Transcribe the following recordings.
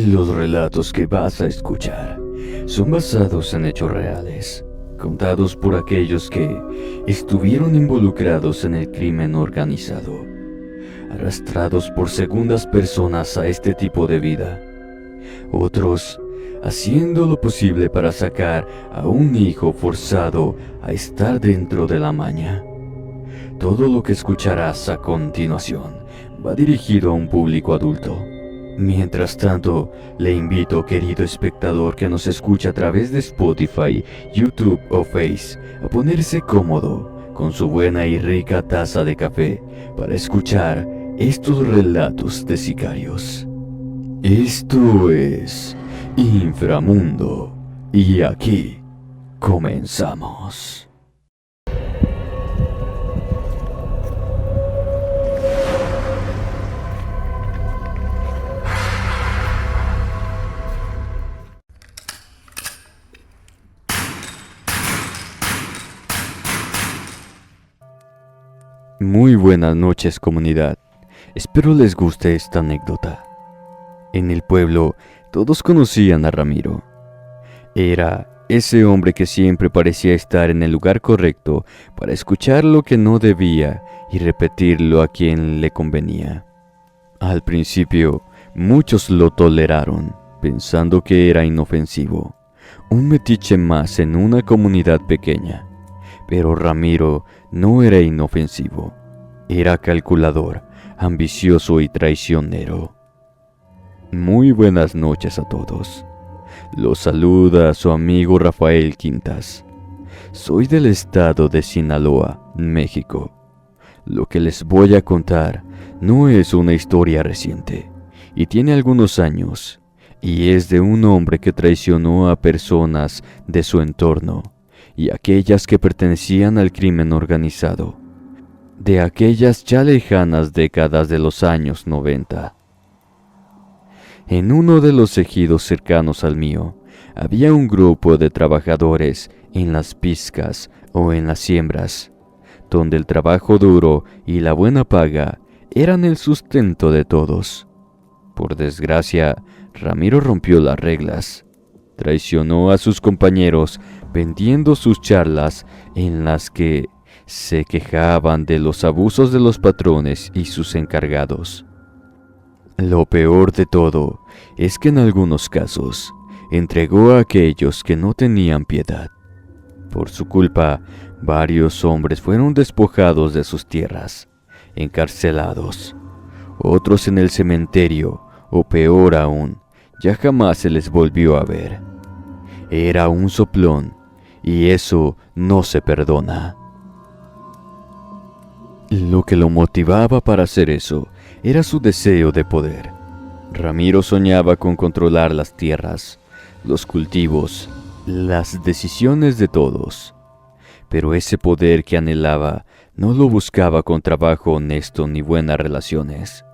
Los relatos que vas a escuchar son basados en hechos reales, contados por aquellos que estuvieron involucrados en el crimen organizado, arrastrados por segundas personas a este tipo de vida. Otros haciendo lo posible para sacar a un hijo forzado a estar dentro de la maña. Todo lo que escucharás a continuación va dirigido a un público adulto. Mientras tanto, le invito, querido espectador que nos escucha a través de Spotify, YouTube o Face, a ponerse cómodo con su buena y rica taza de café para escuchar estos relatos de sicarios. Esto es Inframundo y aquí comenzamos. Muy buenas noches, comunidad. Espero les guste esta anécdota. En el pueblo, todos conocían a Ramiro. Era ese hombre que siempre parecía estar en el lugar correcto para escuchar lo que no debía y repetirlo a quien le convenía. Al principio, muchos lo toleraron, pensando que era inofensivo, un metiche más en una comunidad pequeña. Pero Ramiro no era inofensivo, era calculador, ambicioso y traicionero. Muy buenas noches a todos. Los saluda su amigo Rafael Quintas. Soy del estado de Sinaloa, México. Lo que les voy a contar no es una historia reciente, y tiene algunos años, y es de un hombre que traicionó a personas de su entorno, y aquellas que pertenecían al crimen organizado, de aquellas ya lejanas décadas de los años 90. En uno de los ejidos cercanos al mío, había un grupo de trabajadores en las pizcas o en las siembras, donde el trabajo duro y la buena paga eran el sustento de todos. Por desgracia, Ramiro rompió las reglas. Traicionó a sus compañeros vendiendo sus charlas en las que se quejaban de los abusos de los patrones y sus encargados. Lo peor de todo es que en algunos casos entregó a aquellos que no tenían piedad. Por su culpa, varios hombres fueron despojados de sus tierras, encarcelados, otros en el cementerio, o peor aún, ya jamás se les volvió a ver. Era un soplón, y eso no se perdona. Lo que lo motivaba para hacer eso era su deseo de poder. Ramiro soñaba con controlar las tierras, los cultivos, las decisiones de todos. Pero ese poder que anhelaba no lo buscaba con trabajo honesto ni buenas relaciones.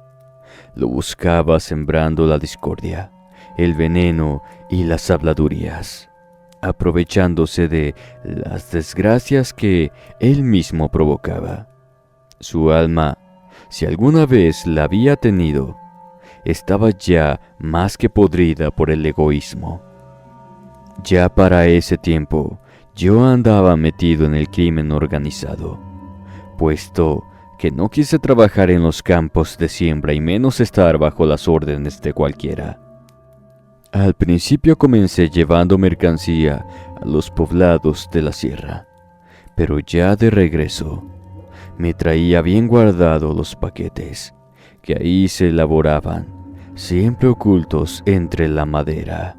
Lo buscaba sembrando la discordia, el veneno y las habladurías, aprovechándose de las desgracias que él mismo provocaba. Su alma, si alguna vez la había tenido, estaba ya más que podrida por el egoísmo. Ya para ese tiempo, yo andaba metido en el crimen organizado, puesto que no quise trabajar en los campos de siembra y menos estar bajo las órdenes de cualquiera. Al principio comencé llevando mercancía a los poblados de la sierra, pero ya de regreso me traía bien guardados los paquetes, que ahí se elaboraban, siempre ocultos entre la madera.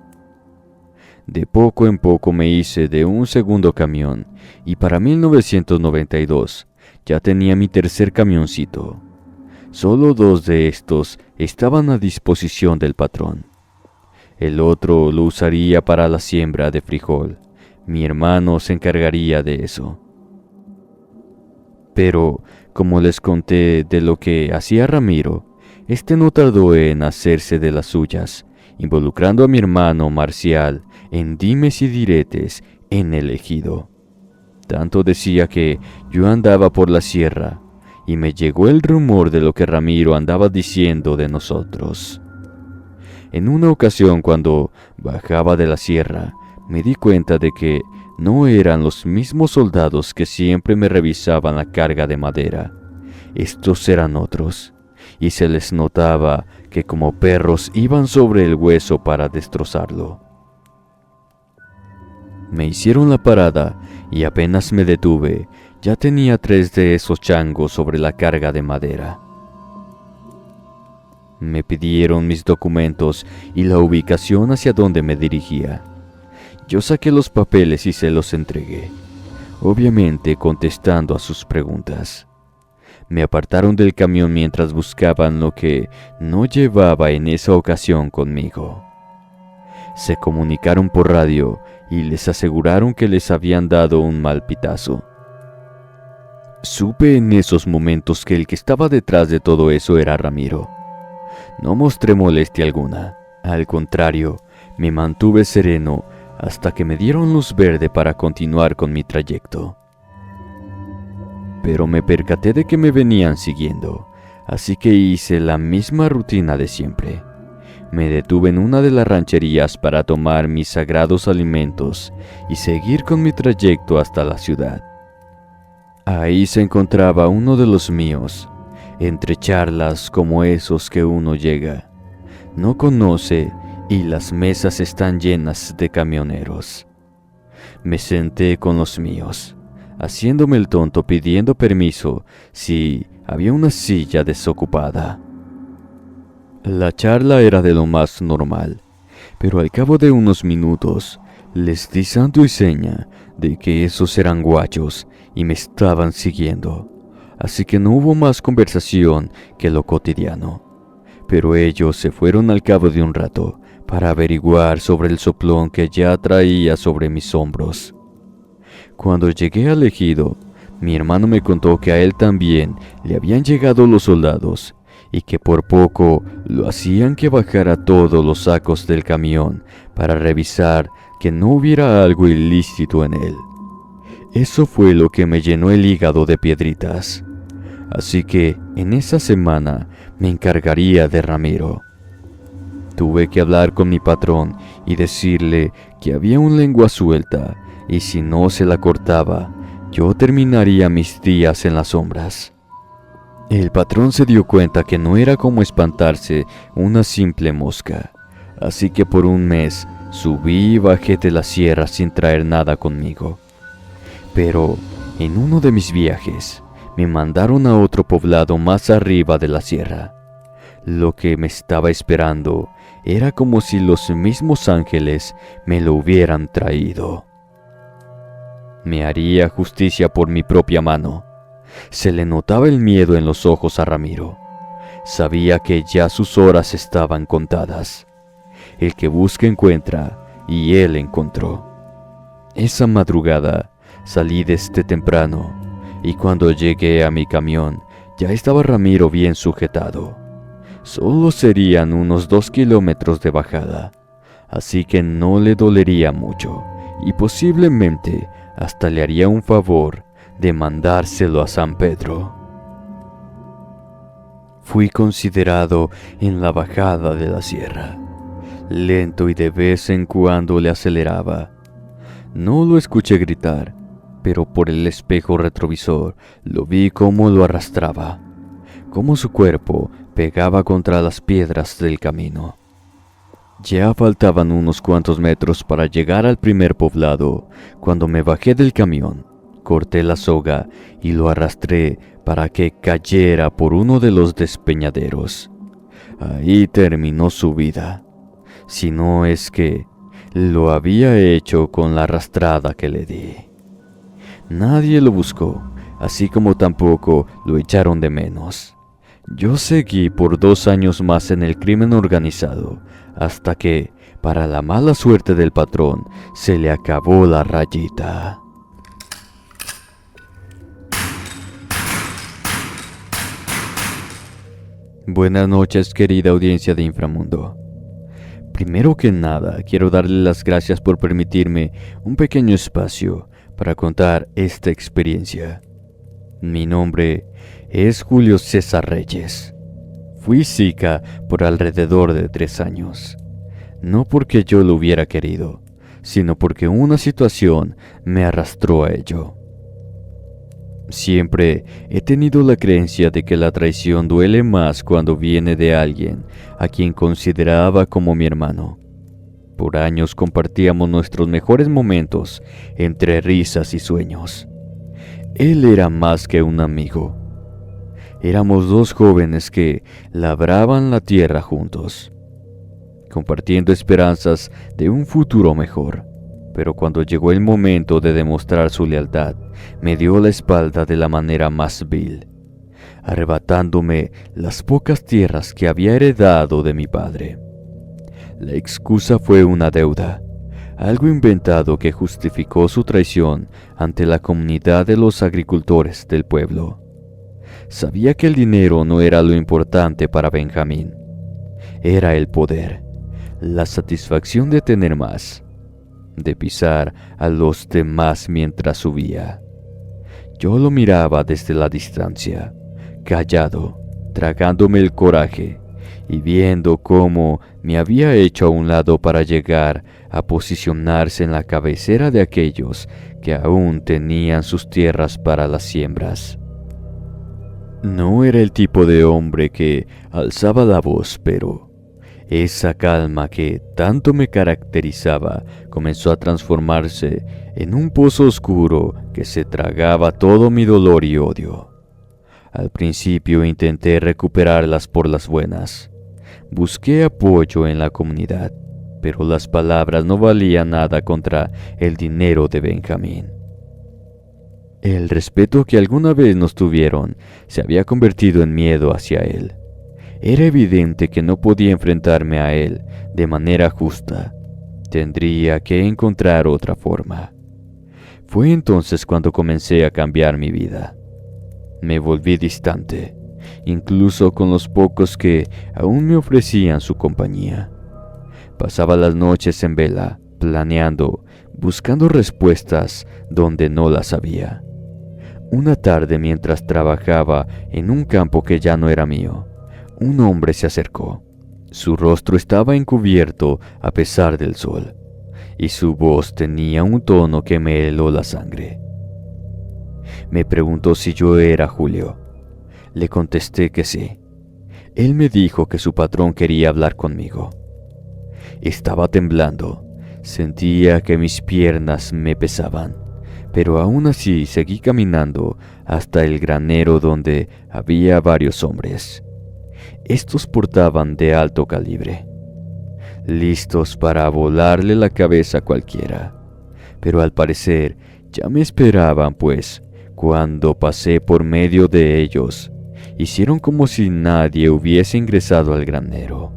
De poco en poco me hice de un segundo camión y para 1992 ya tenía mi tercer camioncito. Solo 2 de estos estaban a disposición del patrón. El otro lo usaría para la siembra de frijol. Mi hermano se encargaría de eso. Pero, como les conté de lo que hacía Ramiro, este no tardó en hacerse de las suyas, involucrando a mi hermano Marcial en dimes y diretes en el ejido. Tanto decía que yo andaba por la sierra, y me llegó el rumor de lo que Ramiro andaba diciendo de nosotros. En una ocasión cuando bajaba de la sierra, me di cuenta de que no eran los mismos soldados que siempre me revisaban la carga de madera. Estos eran otros, y se les notaba que como perros iban sobre el hueso para destrozarlo. Me hicieron la parada y apenas me detuve, ya tenía 3 de esos changos sobre la carga de madera. Me pidieron mis documentos y la ubicación hacia donde me dirigía. Yo saqué los papeles y se los entregué, obviamente contestando a sus preguntas. Me apartaron del camión mientras buscaban lo que no llevaba en esa ocasión conmigo. Se comunicaron por radio y les aseguraron que les habían dado un mal pitazo. Supe en esos momentos que el que estaba detrás de todo eso era Ramiro. No mostré molestia alguna, al contrario, me mantuve sereno hasta que me dieron luz verde para continuar con mi trayecto. Pero me percaté de que me venían siguiendo, así que hice la misma rutina de siempre. Me detuve en una de las rancherías para tomar mis sagrados alimentos y seguir con mi trayecto hasta la ciudad. Ahí se encontraba uno de los míos, entre charlas como esos que uno llega, no conoce y las mesas están llenas de camioneros. Me senté con los míos, haciéndome el tonto pidiendo permiso si había una silla desocupada. La charla era de lo más normal, pero al cabo de unos minutos les di santo y seña de que esos eran guachos y me estaban siguiendo, así que no hubo más conversación que lo cotidiano. Pero ellos se fueron al cabo de un rato para averiguar sobre el soplón que ya traía sobre mis hombros. Cuando llegué al ejido, mi hermano me contó que a él también le habían llegado los soldados y que por poco lo hacían que bajara todos los sacos del camión para revisar que no hubiera algo ilícito en él. Eso fue lo que me llenó el hígado de piedritas. Así que en esa semana me encargaría de Ramiro. Tuve que hablar con mi patrón y decirle que había un lengua suelta y si no se la cortaba, yo terminaría mis días en las sombras. El patrón se dio cuenta que no era como espantarse una simple mosca, así que por un mes subí y bajé de la sierra sin traer nada conmigo. Pero en uno de mis viajes me mandaron a otro poblado más arriba de la sierra. Lo que me estaba esperando era como si los mismos ángeles me lo hubieran traído. Me haría justicia por mi propia mano. Se le notaba el miedo en los ojos a Ramiro. Sabía que ya sus horas estaban contadas. El que busca encuentra, y él encontró. Esa madrugada salí desde temprano, y cuando llegué a mi camión, ya estaba Ramiro bien sujetado. Solo serían unos 2 kilómetros de bajada, así que no le dolería mucho, y posiblemente hasta le haría un favor de mandárselo a San Pedro. Fui considerado en la bajada de la sierra, lento y de vez en cuando le aceleraba. No lo escuché gritar, pero por el espejo retrovisor lo vi cómo lo arrastraba, cómo su cuerpo pegaba contra las piedras del camino. Ya faltaban unos cuantos metros para llegar al primer poblado, cuando me bajé del camión. Corté la soga y lo arrastré para que cayera por uno de los despeñaderos. Ahí terminó su vida, si no es que lo había hecho con la arrastrada que le di. Nadie lo buscó, así como tampoco lo echaron de menos. Yo seguí por 2 años más en el crimen organizado, hasta que, para la mala suerte del patrón, se le acabó la rayita. Buenas noches, querida audiencia de Inframundo. Primero que nada, quiero darle las gracias por permitirme un pequeño espacio para contar esta experiencia. Mi nombre es Julio César Reyes. Fui Zika por alrededor de 3 años. no porque yo lo hubiera querido, sino porque una situación me arrastró a ello. Siempre he tenido la creencia de que la traición duele más cuando viene de alguien a quien consideraba como mi hermano. Por años compartíamos nuestros mejores momentos entre risas y sueños. Él era más que un amigo. Éramos dos jóvenes que labraban la tierra juntos, compartiendo esperanzas de un futuro mejor. Pero cuando llegó el momento de demostrar su lealtad, me dio la espalda de la manera más vil, arrebatándome las pocas tierras que había heredado de mi padre. La excusa fue una deuda, algo inventado que justificó su traición ante la comunidad de los agricultores del pueblo. Sabía que el dinero no era lo importante para Benjamín, era el poder, la satisfacción de tener más, de pisar a los demás mientras subía. Yo lo miraba desde la distancia, callado, tragándome el coraje y viendo cómo me había hecho a un lado para llegar a posicionarse en la cabecera de aquellos que aún tenían sus tierras para las siembras. No era el tipo de hombre que alzaba la voz, pero esa calma que tanto me caracterizaba comenzó a transformarse en un pozo oscuro que se tragaba todo mi dolor y odio. Al principio intenté recuperarlas por las buenas. Busqué apoyo en la comunidad, pero las palabras no valían nada contra el dinero de Benjamín. El respeto que alguna vez nos tuvieron se había convertido en miedo hacia él. Era evidente que no podía enfrentarme a él de manera justa. Tendría que encontrar otra forma. Fue entonces cuando comencé a cambiar mi vida. Me volví distante, incluso con los pocos que aún me ofrecían su compañía. Pasaba las noches en vela, planeando, buscando respuestas donde no las había. Una tarde, mientras trabajaba en un campo que ya no era mío, un hombre se acercó. Su rostro estaba encubierto a pesar del sol, y su voz tenía un tono que me heló la sangre. Me preguntó si yo era Julio. Le contesté que sí. Él me dijo que su patrón quería hablar conmigo. Estaba temblando, sentía que mis piernas me pesaban, pero aún así seguí caminando hasta el granero donde había varios hombres. Estos portaban de alto calibre, listos para volarle la cabeza a cualquiera, pero al parecer ya me esperaban, pues cuando pasé por medio de ellos, hicieron como si nadie hubiese ingresado al granero.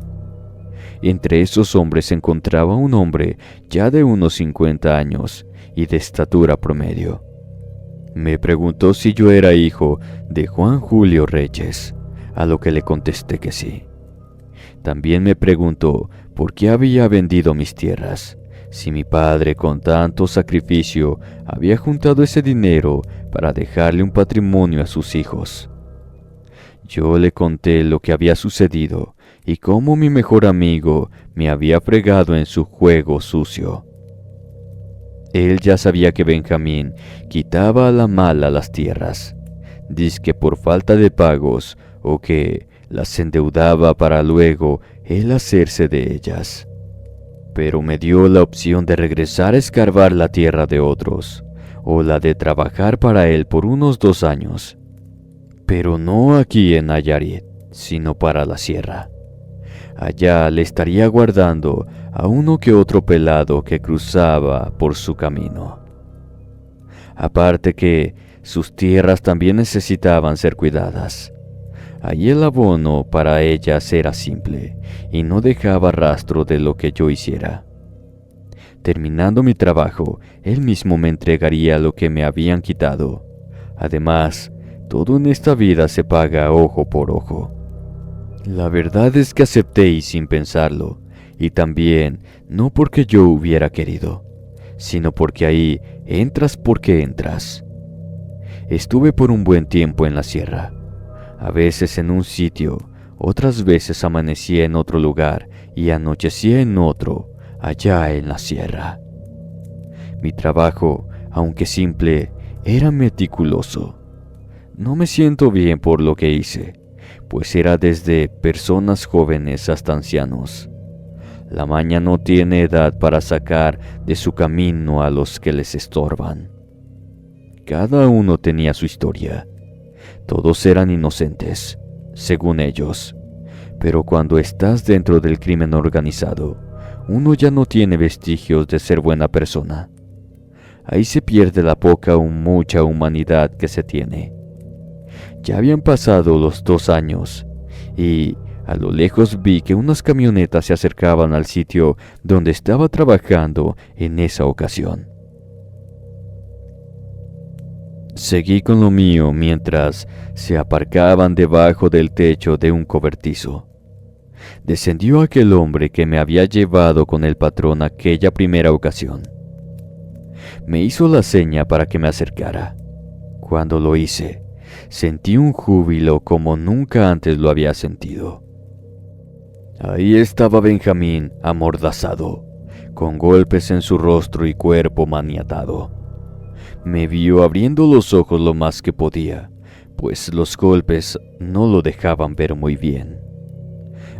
Entre esos hombres se encontraba un hombre ya de unos 50 años y de estatura promedio. Me preguntó si yo era hijo de Juan Julio Reyes, a lo que le contesté que sí. También me preguntó por qué había vendido mis tierras, si mi padre con tanto sacrificio había juntado ese dinero para dejarle un patrimonio a sus hijos. Yo le conté lo que había sucedido y cómo mi mejor amigo me había fregado en su juego sucio. Él ya sabía que Benjamín quitaba a la mala las tierras, dizque por falta de pagos o que las endeudaba para luego él hacerse de ellas. Pero me dio la opción de regresar a escarbar la tierra de otros, o la de trabajar para él por unos 2 años. Pero no aquí en Nayarit, sino para la sierra. Allá le estaría guardando a uno que otro pelado que cruzaba por su camino. Aparte que sus tierras también necesitaban ser cuidadas. Allí el abono para ellas era simple y no dejaba rastro de lo que yo hiciera. Terminando mi trabajo, él mismo me entregaría lo que me habían quitado. Además, todo en esta vida se paga ojo por ojo. La verdad es que acepté y sin pensarlo, y también no porque yo hubiera querido, sino porque ahí entras porque entras. Estuve por un buen tiempo en la sierra, a veces en un sitio, otras veces amanecía en otro lugar y anochecía en otro, allá en la sierra. Mi trabajo, aunque simple, era meticuloso. No me siento bien por lo que hice, pues era desde personas jóvenes hasta ancianos. La maña no tiene edad para sacar de su camino a los que les estorban. Cada uno tenía su historia. Todos eran inocentes, según ellos. Pero cuando estás dentro del crimen organizado, uno ya no tiene vestigios de ser buena persona. Ahí se pierde la poca o mucha humanidad que se tiene. Ya habían pasado los 2 años y a lo lejos vi que unas camionetas se acercaban al sitio donde estaba trabajando en esa ocasión. Seguí con lo mío mientras se aparcaban debajo del techo de un cobertizo. Descendió aquel hombre que me había llevado con el patrón aquella primera ocasión. Me hizo la seña para que me acercara. Cuando lo hice, sentí un júbilo como nunca antes lo había sentido. Ahí estaba Benjamín amordazado, con golpes en su rostro y cuerpo maniatado. Me vio abriendo los ojos lo más que podía, pues los golpes no lo dejaban ver muy bien.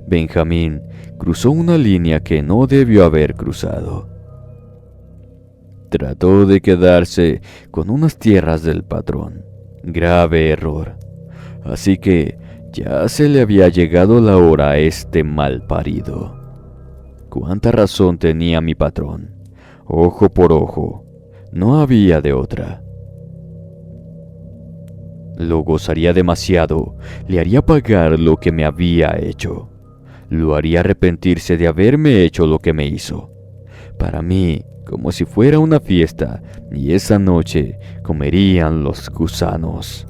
Benjamín cruzó una línea que no debió haber cruzado. Trató de quedarse con unas tierras del patrón. Grave error. Así que ya se le había llegado la hora a este malparido. Cuánta razón tenía mi patrón. Ojo por ojo. No había de otra. Lo gozaría demasiado. Le haría pagar lo que me había hecho. Lo haría arrepentirse de haberme hecho lo que me hizo. Para mí, como si fuera una fiesta, y esa noche comerían los gusanos.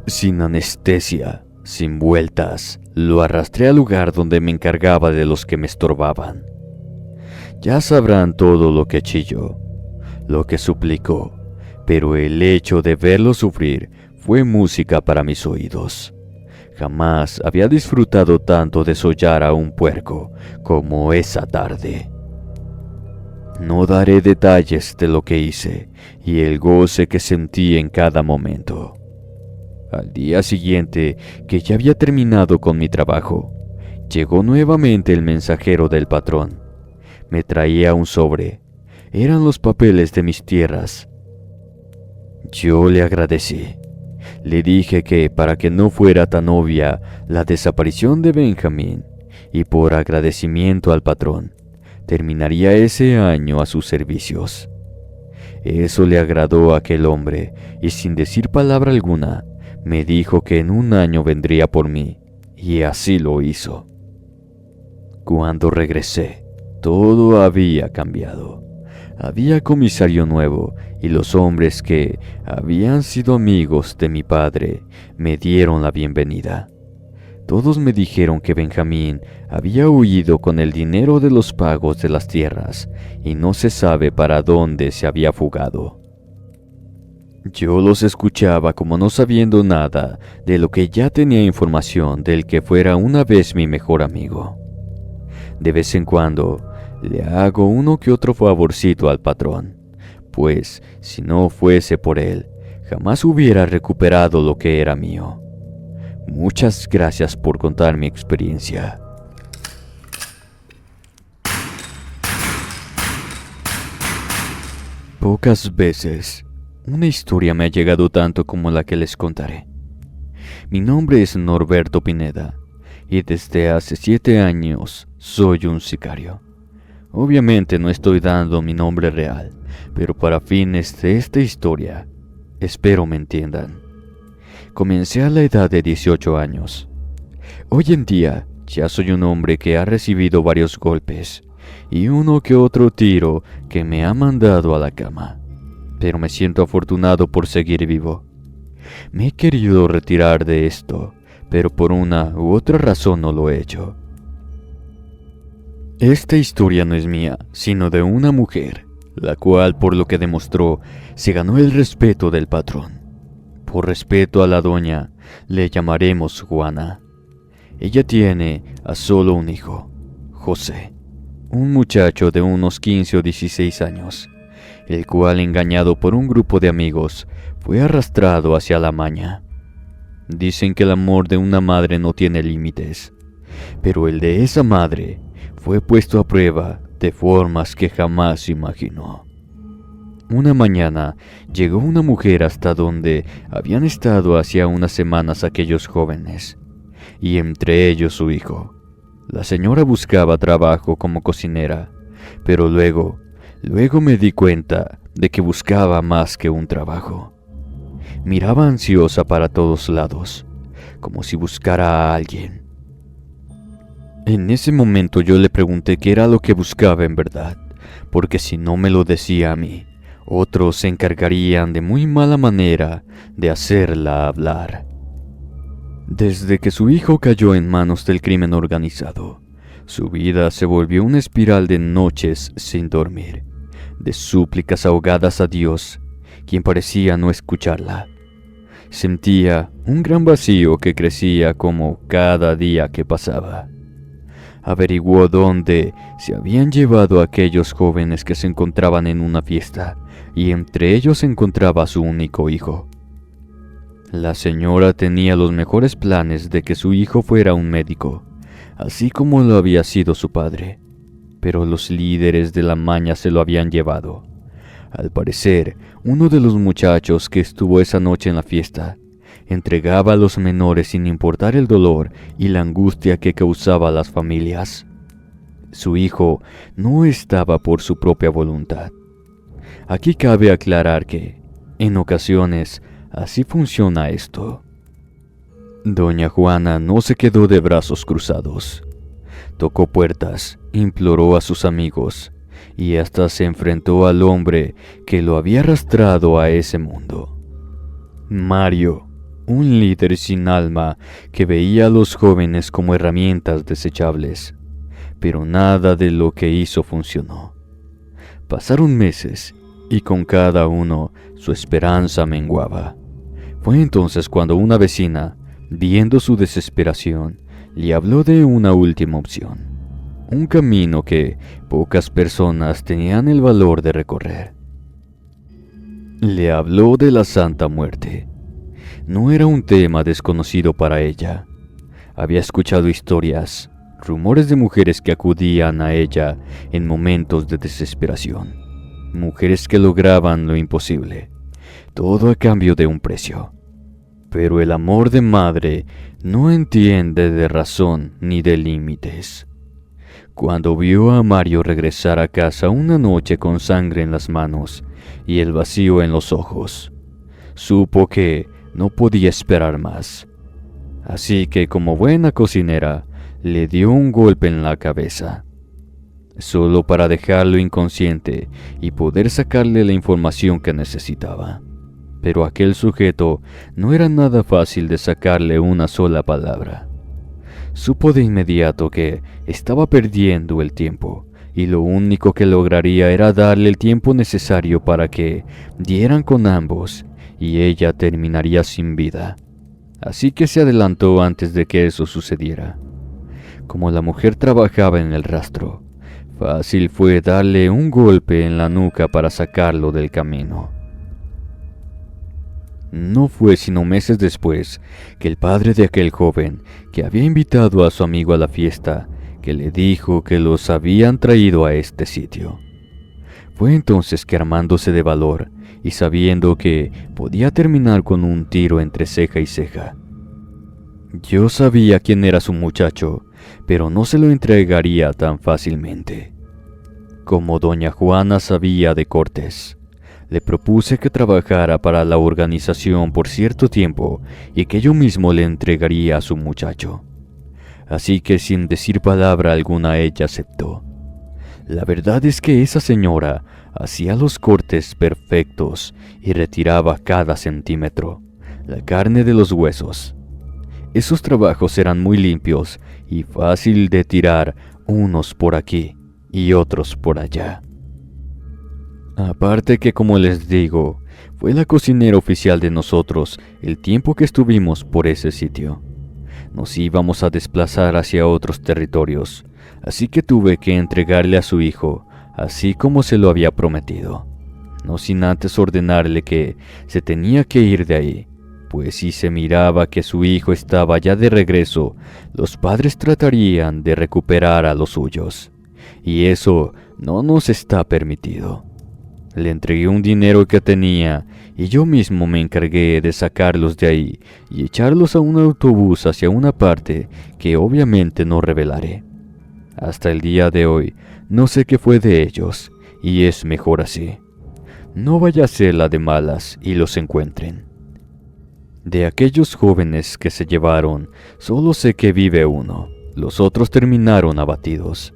Sin anestesia, sin vueltas, lo arrastré al lugar donde me encargaba de los que me estorbaban. Ya sabrán todo lo que chilló, lo que suplicó, pero el hecho de verlo sufrir fue música para mis oídos. Jamás había disfrutado tanto de sollar a un puerco como esa tarde. No daré detalles de lo que hice y el goce que sentí en cada momento. Al día siguiente, que ya había terminado con mi trabajo, llegó nuevamente el mensajero del patrón. Me traía un sobre. Eran los papeles de mis tierras. Yo le agradecí. Le dije que para que no fuera tan obvia la desaparición de Benjamín, y por agradecimiento al patrón, terminaría ese año a sus servicios. Eso le agradó a aquel hombre, y sin decir palabra alguna, me dijo que en un año vendría por mí, y así lo hizo. Cuando regresé, todo había cambiado. Había comisario nuevo, y los hombres que habían sido amigos de mi padre me dieron la bienvenida. Todos me dijeron que Benjamín había huido con el dinero de los pagos de las tierras y no se sabe para dónde se había fugado. Yo los escuchaba como no sabiendo nada de lo que ya tenía información del que fuera una vez mi mejor amigo. De vez en cuando le hago uno que otro favorcito al patrón, pues si no fuese por él, jamás hubiera recuperado lo que era mío. Muchas gracias por contar mi experiencia. Pocas veces una historia me ha llegado tanto como la que les contaré. Mi nombre es Norberto Pineda y desde hace 7 años soy un sicario. Obviamente no estoy dando mi nombre real, pero para fines de esta historia, espero me entiendan. Comencé a la edad de 18 años. Hoy en día ya soy un hombre que ha recibido varios golpes y uno que otro tiro que me ha mandado a la cama, pero me siento afortunado por seguir vivo. Me he querido retirar de esto, pero por una u otra razón no lo he hecho. Esta historia no es mía, sino de una mujer, la cual, por lo que demostró, se ganó el respeto del patrón. Por respeto a la doña, le llamaremos Juana. Ella tiene a solo un hijo, José. un muchacho de unos 15 o 16 años, el cual, engañado por un grupo de amigos, fue arrastrado hacia la maña. Dicen que el amor de una madre no tiene límites, pero el de esa madre fue puesto a prueba de formas que jamás imaginó. Una mañana llegó una mujer hasta donde habían estado hacía unas semanas aquellos jóvenes, y entre ellos su hijo. La señora buscaba trabajo como cocinera, pero luego me di cuenta de que buscaba más que un trabajo. Miraba ansiosa para todos lados, como si buscara a alguien. En ese momento yo le pregunté qué era lo que buscaba en verdad, porque si no me lo decía a mí, otros se encargarían de muy mala manera de hacerla hablar. Desde que su hijo cayó en manos del crimen organizado, su vida se volvió una espiral de noches sin dormir, de súplicas ahogadas a Dios, quien parecía no escucharla. Sentía un gran vacío que crecía como cada día que pasaba. Averiguó dónde se habían llevado a aquellos jóvenes que se encontraban en una fiesta, y entre ellos se encontraba su único hijo. La señora tenía los mejores planes de que su hijo fuera un médico, así como lo había sido su padre, pero los líderes de la maña se lo habían llevado. Al parecer, uno de los muchachos que estuvo esa noche en la fiesta entregaba a los menores sin importar el dolor y la angustia que causaba a las familias. Su hijo no estaba por su propia voluntad. Aquí cabe aclarar que, en ocasiones, así funciona esto. Doña Juana no se quedó de brazos cruzados. Tocó puertas, imploró a sus amigos y hasta se enfrentó al hombre que lo había arrastrado a ese mundo. Mario, un líder sin alma que veía a los jóvenes como herramientas desechables, pero nada de lo que hizo funcionó. Pasaron meses y con cada uno su esperanza menguaba. Fue entonces cuando una vecina, viendo su desesperación, le habló de una última opción, un camino que pocas personas tenían el valor de recorrer. Le habló de la Santa Muerte. No era un tema desconocido para ella. Había escuchado historias, rumores de mujeres que acudían a ella en momentos de desesperación. Mujeres que lograban lo imposible, todo a cambio de un precio. Pero el amor de madre no entiende de razón ni de límites. Cuando vio a Mario regresar a casa una noche con sangre en las manos y el vacío en los ojos, supo que no podía esperar más. Así que, como buena cocinera, le dio un golpe en la cabeza, solo para dejarlo inconsciente y poder sacarle la información que necesitaba. Pero aquel sujeto no era nada fácil de sacarle una sola palabra. Supo de inmediato que estaba perdiendo el tiempo, y lo único que lograría era darle el tiempo necesario para que dieran con ambos, y ella terminaría sin vida. Así que se adelantó antes de que eso sucediera. Como la mujer trabajaba en el rastro, fácil fue darle un golpe en la nuca para sacarlo del camino. No fue sino meses después que el padre de aquel joven que había invitado a su amigo a la fiesta, que le dijo que los habían traído a este sitio. Fue entonces que, armándose de valor y sabiendo que podía terminar con un tiro entre ceja y ceja: yo sabía quién era su muchacho, pero no se lo entregaría tan fácilmente. Como doña Juana sabía de cortes, le propuse que trabajara para la organización por cierto tiempo y que yo mismo le entregaría a su muchacho. Así que, sin decir palabra alguna, ella aceptó. La verdad es que esa señora hacía los cortes perfectos y retiraba cada centímetro, la carne de los huesos. Esos trabajos eran muy limpios y fácil de tirar, unos por aquí y otros por allá. Aparte que, como les digo, fue la cocinera oficial de nosotros el tiempo que estuvimos por ese sitio. Nos íbamos a desplazar hacia otros territorios, así que tuve que entregarle a su hijo, así como se lo había prometido, no sin antes ordenarle que se tenía que ir de ahí, pues si se miraba que su hijo estaba ya de regreso, los padres tratarían de recuperar a los suyos, y eso no nos está permitido. Le entregué un dinero que tenía y yo mismo me encargué de sacarlos de ahí y echarlos a un autobús hacia una parte que obviamente no revelaré. Hasta el día de hoy no sé qué fue de ellos y es mejor así. No vaya a ser la de malas y los encuentren. De aquellos jóvenes que se llevaron, solo sé que vive uno, los otros terminaron abatidos.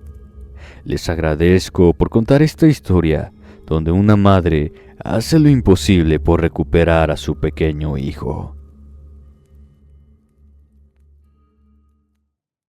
Les agradezco por contar esta historia donde una madre hace lo imposible por recuperar a su pequeño hijo.